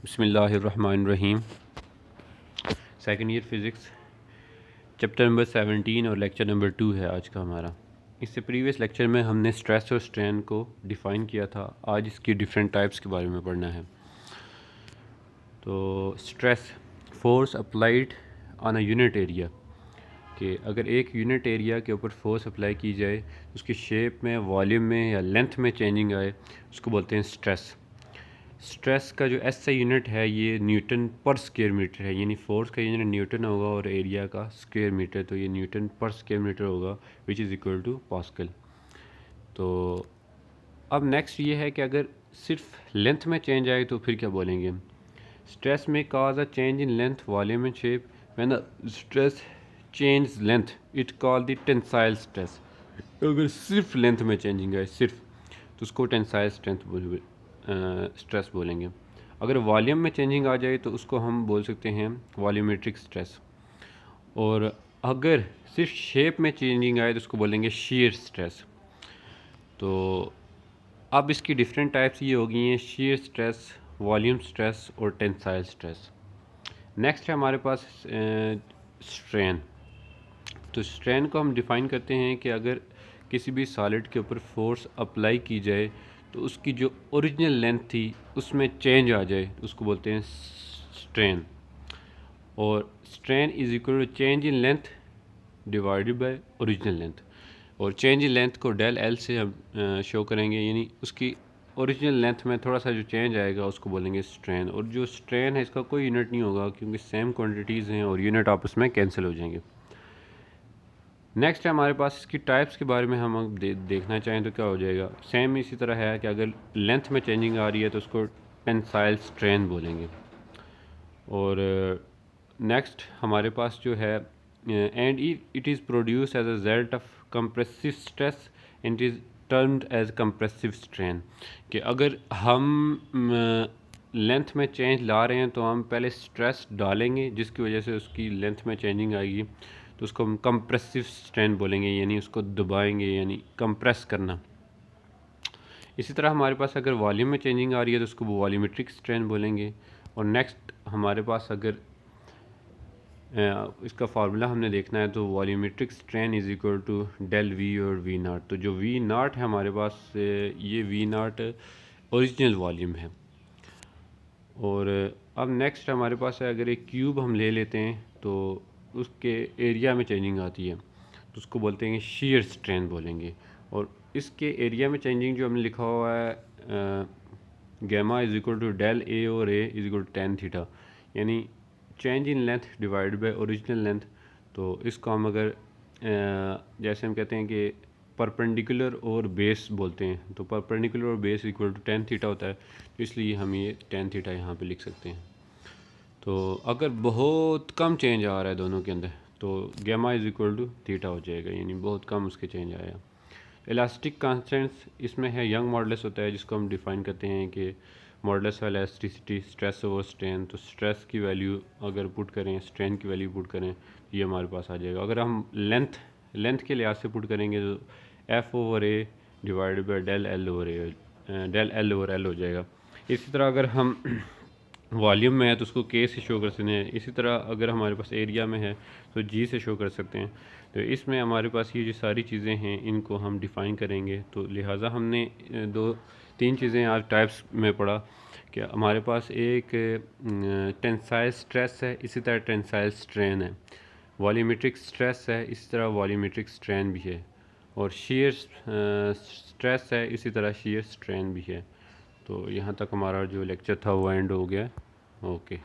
बिस्मिल्लाहिर्रहमानिर्रहीम। Second year physics chapter number 17 और lecture number 2 है आज का हमारा। इससे प्रीवियस लेक्चर में हमने स्ट्रेस और स्ट्रेन को डिफ़ाइन किया था। आज इसकी डिफरेंट टाइप्स के बारे में पढ़ना है। तो stress force applied on a unit area, कि अगर एक यूनिट एरिया के ऊपर फोर्स अप्लाई की जाए, उसकी शेप में, वॉल्यूम में या लेंथ में चेंजिंग आए, उसको बोलते हैं स्ट्रेस। स्ट्रेस का जो एसआई यूनिट है ये न्यूटन पर स्क्वायर मीटर है, यानी फोर्स का यूनिट न्यूटन होगा और एरिया का स्क्वायर मीटर, तो ये न्यूटन पर स्क्वायर मीटर होगा which is equal to pascal. तो अब नेक्स्ट ये है कि अगर सिर्फ लेंथ में चेंज आए तो फिर क्या बोलेंगे। स्ट्रेस में cause a change in length, volume and shape. When the stress change length it call the tensile stress. तो अगर सिर्फ लेंथ में चेंजिंग आए सिर्फ, तो उसको टेंसाइल स्ट्रेंथ स्ट्रेस बोलेंगे। अगर वॉल्यूम में चेंजिंग आ जाए तो उसको हम बोल सकते हैं वॉल्यूमेट्रिक स्ट्रेस। और अगर सिर्फ शेप में चेंजिंग आए तो उसको बोलेंगे शीयर स्ट्रेस। तो अब इसकी डिफरेंट टाइप्स ये हो गई हैं, शीयर स्ट्रेस, वॉल्यूम स्ट्रेस और टेंसाइल स्ट्रेस। नेक्स्ट है हमारे पास स्ट्रेन। तो स्ट्रेन को हम डिफ़ाइन करते हैं कि अगर किसी भी सॉलिड के ऊपर फोर्स अप्लाई की जाए तो उसकी जो ओरिजिनल लेंथ थी उसमें चेंज आ जाए, उसको बोलते हैं स्ट्रेन। और strain is equal to change in length divided by original length. और चेंज इन लेंथ को डेल एल से हम शो करेंगे, यानी उसकी ओरिजिनल लेंथ में थोड़ा सा जो चेंज आएगा उसको बोलेंगे स्ट्रेन। और जो स्ट्रेन है इसका कोई यूनिट नहीं होगा क्योंकि सेम क्वांटिटीज़ हैं और यूनिट आपस में कैंसिल हो जाएंगे। नेक्स्ट है हमारे पास इसकी टाइप्स के बारे में हम देखना चाहें तो क्या हो जाएगा। सेम इसी तरह है कि अगर लेंथ में चेंजिंग आ रही है तो उसको टेंसाइल स्ट्रेन बोलेंगे। और नेक्स्ट हमारे पास जो है and it is produce as a result of compressive stress and it is termed as compressive strain. कि अगर हम लेंथ में चेंज ला रहे हैं तो हम पहले स्ट्रेस डालेंगे जिसकी वजह से उसकी लेंथ में चेंजिंग आएगी, तो उसको हम कंप्रेसिव स्ट्रेन बोलेंगे, यानी उसको दबाएंगे, यानी कंप्रेस करना। इसी तरह हमारे पास अगर वॉल्यूम में चेंजिंग आ रही है तो उसको वॉल्यूमेट्रिक स्ट्रेन बोलेंगे। और नेक्स्ट हमारे पास अगर इसका फार्मूला हमने देखना है तो volumetric strain is equal to del v और वी नाट। तो जो वी नाट है हमारे पास, ये वी नाट ओरिजिनल वॉल्यूम है। और अब नेक्स्ट हमारे पास है, अगर एक क्यूब हम ले लेते हैं तो उसके एरिया में चेंजिंग आती है तो उसको बोलते हैं शीयर स्ट्रेन बोलेंगे। और इसके एरिया में चेंजिंग जो हमने लिखा हुआ है gamma is equal to del A और A is equal to tan theta, यानी change in length divide by original length. तो इसको हम अगर जैसे हम कहते हैं कि परपेंडिकुलर और बेस बोलते हैं, तो परपेंडिकुलर और base equal to tan theta होता है, तो इसलिए हम ये टेन थीटा यहाँ पे लिख सकते हैं। तो अगर बहुत कम चेंज आ रहा है दोनों के अंदर तो gamma is equal to theta हो जाएगा, यानी बहुत कम उसके चेंज आया। इलास्टिक कांस्टेंट्स इसमें है यंग मॉडुलस होता है, जिसको हम डिफ़ाइन करते हैं कि modulus of elasticity stress over strain. तो स्ट्रेस की वैल्यू अगर पुट करें, स्ट्रेन की वैल्यू पुट करें तो ये हमारे पास आ जाएगा। अगर हम लेंथ के लिहाज से पुट करेंगे तो f over a divided by del l over a, del l over l हो जाएगा। इसी तरह अगर हम वॉल्यूम में है तो उसको के से शो कर सकते हैं। इसी तरह अगर हमारे पास एरिया में है तो जी से शो कर सकते हैं। तो इसमें हमारे पास ये जो सारी चीज़ें हैं इनको हम डिफ़ाइन करेंगे। तो लिहाजा हमने दो तीन चीज़ें आज टाइप्स में पढ़ा कि हमारे पास एक टेंसाइल स्ट्रेस है, इसी तरह टेंसाइल स्ट्रेन है। वॉल्यूमेट्रिक स्ट्रेस है, इसी तरह वॉल्यूमेट्रिक स्ट्रेन भी है। और शीयर स्ट्रेस है, इसी तरह शीयर स्ट्रेन भी है। तो यहाँ तक हमारा जो लेक्चर था वो एंड हो गया। ओके।